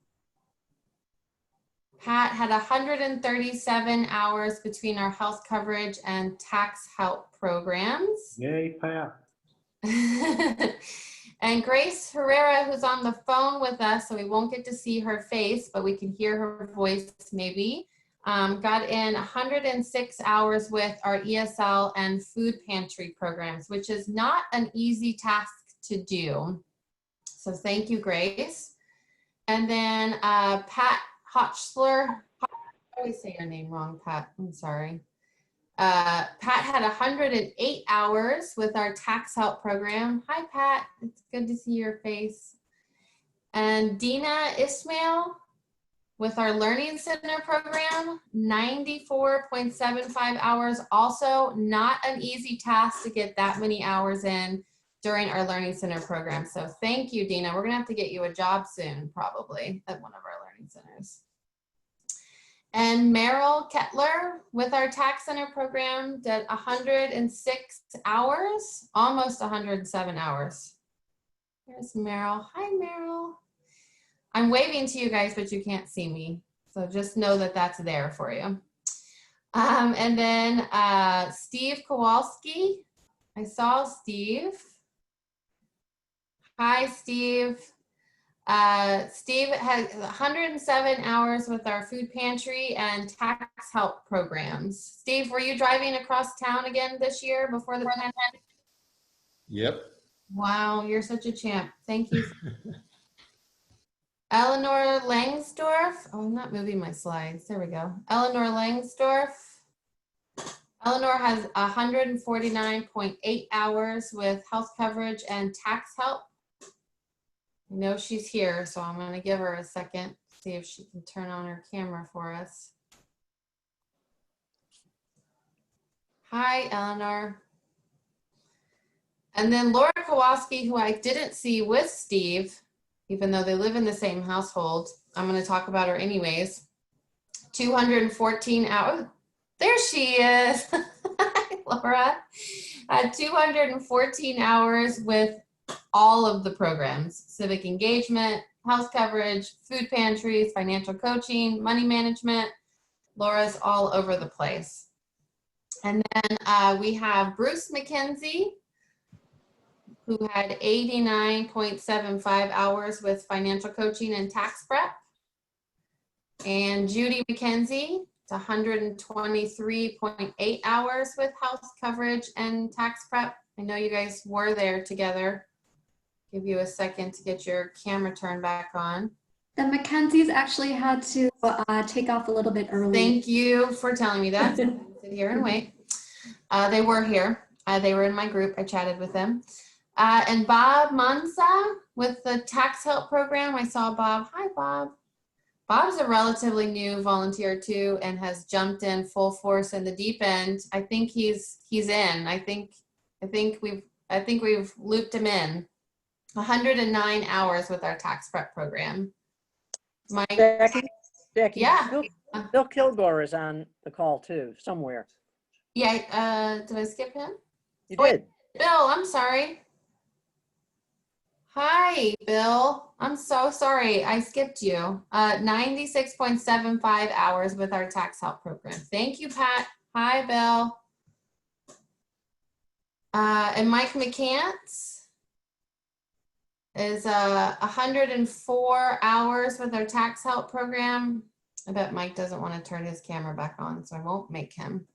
Pat had 137 hours between our health coverage and tax help programs. Yay, Pat. And Grace Herrera, who's on the phone with us, so we won't get to see her face, but we can hear her voice maybe, got in 106 hours with our ESL and food pantry programs, which is not an easy task to do. So thank you, Grace. And then Pat Hotchler, I always say your name wrong, Pat, I'm sorry. Pat had 108 hours with our tax help program. Hi, Pat, it's good to see your face. And Dina Ismail with our Learning Center program, 94.75 hours. Also not an easy task to get that many hours in during our Learning Center program. So thank you, Dina. We're gonna have to get you a job soon, probably, at one of our Learning Centers. And Meryl Kettler with our Tax Center program did 106 hours, almost 107 hours. Here's Meryl. Hi, Meryl. I'm waving to you guys, but you can't see me. So just know that that's there for you. And then Steve Kowalski. I saw Steve. Hi, Steve. Steve has 107 hours with our food pantry and tax help programs. Steve, were you driving across town again this year before the pandemic? Yep. Wow, you're such a champ. Thank you. Eleanor Langsdorf. Oh, I'm not moving my slides. There we go. Eleanor Langsdorf. Eleanor has 149.8 hours with health coverage and tax help. I know she's here, so I'm going to give her a second, see if she can turn on her camera for us. Hi, Eleanor. And then Laura Kowalski, who I didn't see with Steve, even though they live in the same household. I'm going to talk about her anyways. 214 hours. There she is. Hi, Laura. 214 hours with all of the programs: civic engagement, health coverage, food pantries, financial coaching, money management. Laura's all over the place. And then we have Bruce McKenzie, who had 89.75 hours with financial coaching and tax prep. And Judy McKenzie, it's 123.8 hours with health coverage and tax prep. I know you guys were there together. Give you a second to get your camera turned back on. The Mackenzies actually had to take off a little bit early. Thank you for telling me that. Sit here and wait. They were here. They were in my group. I chatted with them. And Bob Mansa with the tax help program. I saw Bob. Hi, Bob. Bob's a relatively new volunteer too, and has jumped in full force in the deep end. I think he's in. I think we've looped him in. 109 hours with our tax prep program. Jackie, yeah. Bill Kilgore is on the call too, somewhere. Yeah, did I skip him? You did. Bill, I'm sorry. Hi, Bill. I'm so sorry. I skipped you. 96.75 hours with our tax help program. Thank you, Pat. Hi, Bill. And Mike McCants is 104 hours with our tax help program. I bet Mike doesn't want to turn his camera back on, so I won't make him.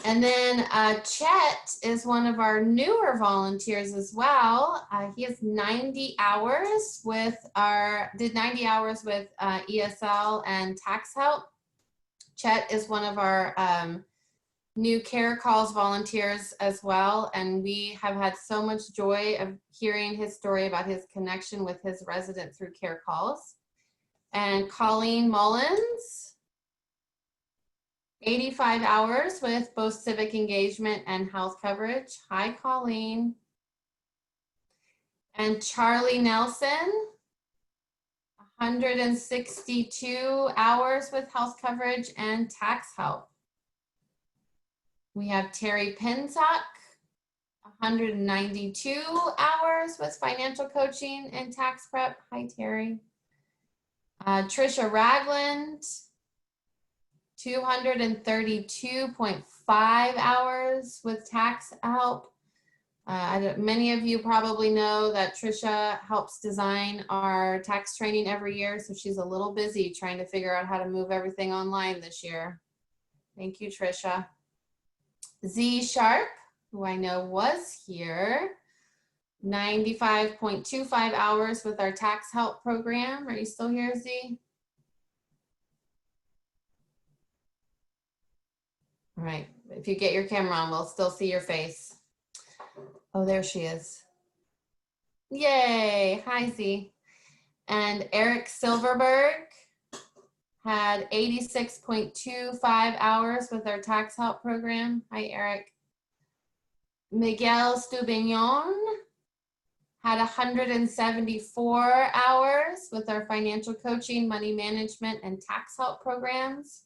And then Chet is one of our newer volunteers as well. He has 90 hours with ESL and tax help. Chet is one of our new Care Calls volunteers as well. And we have had so much joy of hearing his story about his connection with his resident through Care Calls. And Colleen Mullins, 85 hours with both civic engagement and health coverage. Hi, Colleen. And Charlie Nelson, 162 hours with health coverage and tax help. We have Terry Pinsock, 192 hours with financial coaching and tax prep. Hi, Terry. Trisha Ragland, 232.5 hours with tax help. Many of you probably know that Trisha helps design our tax training every year, so she's a little busy trying to figure out how to move everything online this year. Thank you, Trisha. Z Sharp, who I know was here, 95.25 hours with our tax help program. Are you still here, Z? All right, if you get your camera on, we'll still see your face. Oh, there she is. Yay, hi Z. And Eric Silverberg had 86.25 hours with our tax help program. Hi, Eric. Miguel Stubignon had 174 hours with our financial coaching, money management, and tax help programs.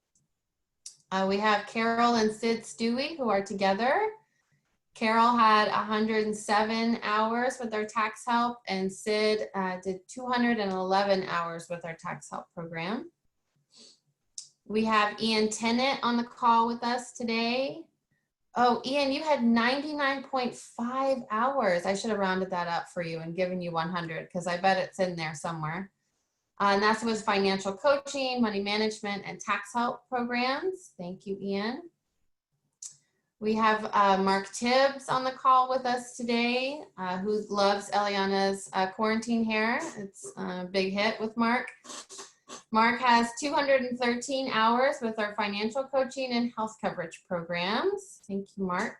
We have Carol and Sid Stewie, who are together. Carol had 107 hours with our tax help, and Sid did 211 hours with our tax help program. We have Ian Tennant on the call with us today. Oh, Ian, you had 99.5 hours. I should have rounded that up for you and given you 100 because I bet it's in there somewhere. And that was financial coaching, money management, and tax help programs. Thank you, Ian. We have Mark Tibbs on the call with us today, who loves Eliana's quarantine hair. It's a big hit with Mark. Mark has 213 hours with our financial coaching and health coverage programs. Thank you, Mark.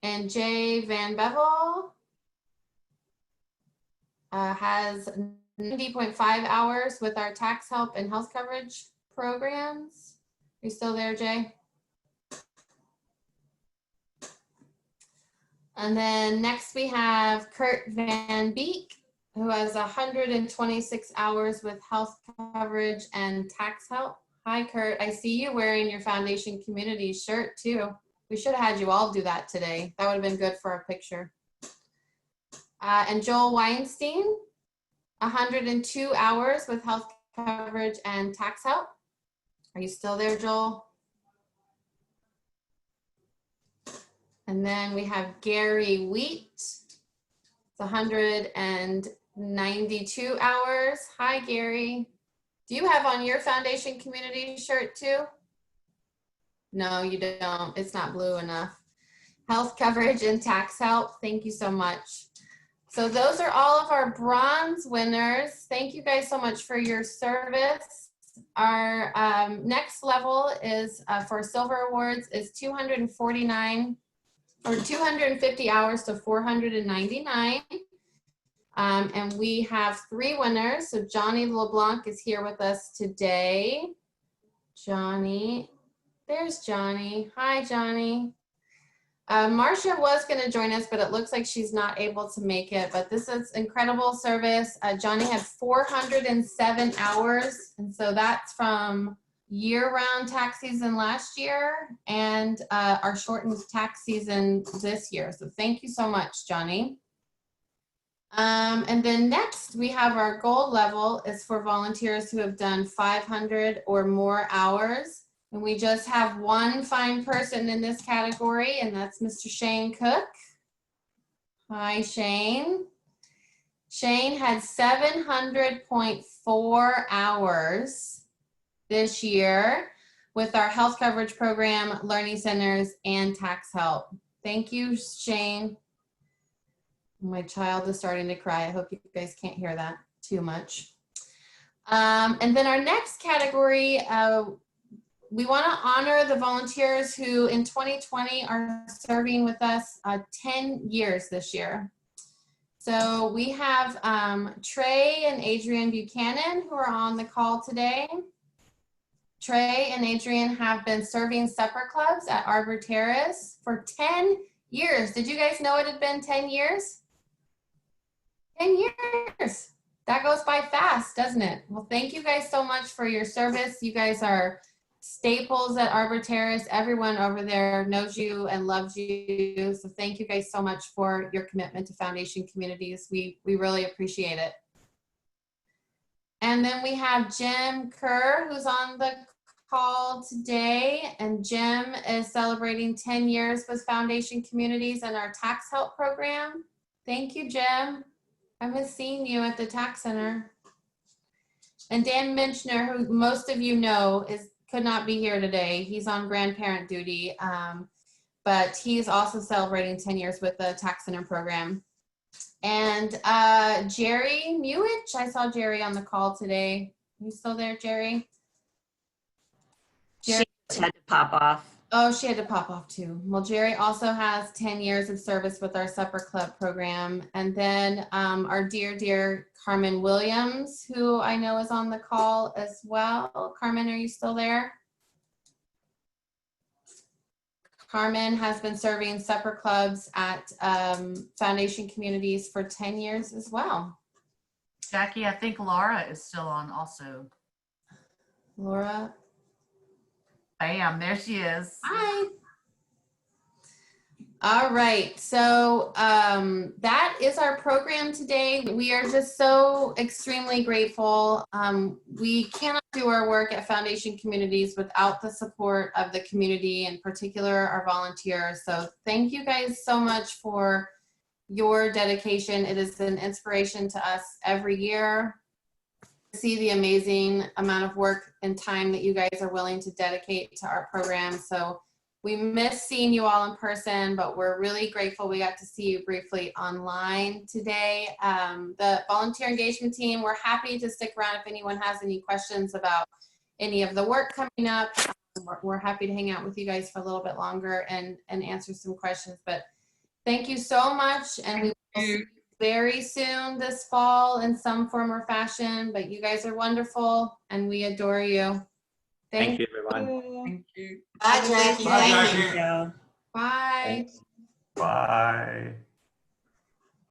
And Jay Van Bevel has 90.5 hours with our tax help and health coverage programs. Are you still there, Jay? And then next we have Kurt Van Beek, who has 126 hours with health coverage and tax help. Hi, Kurt. I see you wearing your Foundation Community shirt too. We should have had you all do that today. That would have been good for our picture. And Joel Weinstein, 102 hours with health coverage and tax help. Are you still there, Joel? And then we have Gary Wheat. It's 192 hours. Hi, Gary. Do you have on your Foundation Community shirt too? No, you don't. It's not blue enough. Health coverage and tax help. Thank you so much. So those are all of our bronze winners. Thank you guys so much for your service. Our next level is for silver awards is 249 or 250 hours to 499. And we have 3 winners. So Johnny LeBlanc is here with us today. Johnny, there's Johnny. Hi, Johnny. Marcia was going to join us, but it looks like she's not able to make it. But this is incredible service. Johnny had 407 hours. And so that's from year-round tax season last year and our shortened tax season this year. So thank you so much, Johnny. And then next we have our gold level is for volunteers who have done 500 or more hours. And we just have one fine person in this category, and that's Mr. Shane Cook. Hi, Shane. Shane had 700.4 hours this year with our health coverage program, learning centers, and tax help. Thank you, Shane. My child is starting to cry. I hope you guys can't hear that too much. And then our next category, we want to honor the volunteers who in 2020 are serving with us 10 years this year. So we have Trey and Adrian Buchanan who are on the call today. Trey and Adrian have been serving supper clubs at Arbor Terrace for 10 years. Did you guys know it had been 10 years? 10 years. That goes by fast, doesn't it? Well, thank you guys so much for your service. You guys are staples at Arbor Terrace. Everyone over there knows you and loves you. So thank you guys so much for your commitment to Foundation Communities. We really appreciate it. And then we have Jim Kerr, who's on the call today. And Jim is celebrating 10 years with Foundation Communities and our tax help program. Thank you, Jim. I miss seeing you at the tax center. And Dan Minchner, who most of you know, could not be here today. He's on grandparent duty, but he's also celebrating 10 years with the tax center program. And Jerry Mewich, I saw Jerry on the call today. Are you still there, Jerry? She had to pop off. Oh, she had to pop off too. Well, Jerry also has 10 years of service with our Supper Club program. And then our dear Carmen Williams, who I know is on the call as well. Carmen, are you still there? Carmen has been serving supper clubs at Foundation Communities for 10 years as well. Jackie, I think Laura is still on also. Laura. Bam, there she is. Hi. All right, so that is our program today. We are just so extremely grateful. We cannot do our work at Foundation Communities without the support of the community, in particular our volunteers. So thank you guys so much for your dedication. It is an inspiration to us every year to see the amazing amount of work and time that you guys are willing to dedicate to our program. So we miss seeing you all in person, but we're really grateful we got to see you briefly online today. The volunteer engagement team, we're happy to stick around if anyone has any questions about any of the work coming up. We're happy to hang out with you guys for a little bit longer and answer some questions. But thank you so much, and we will see you very soon this fall in some form or fashion. But you guys are wonderful, and we adore you. Thank you, everyone. Thank you. Bye, Jackie. Bye, Thank Jackie. you. Bye. Bye.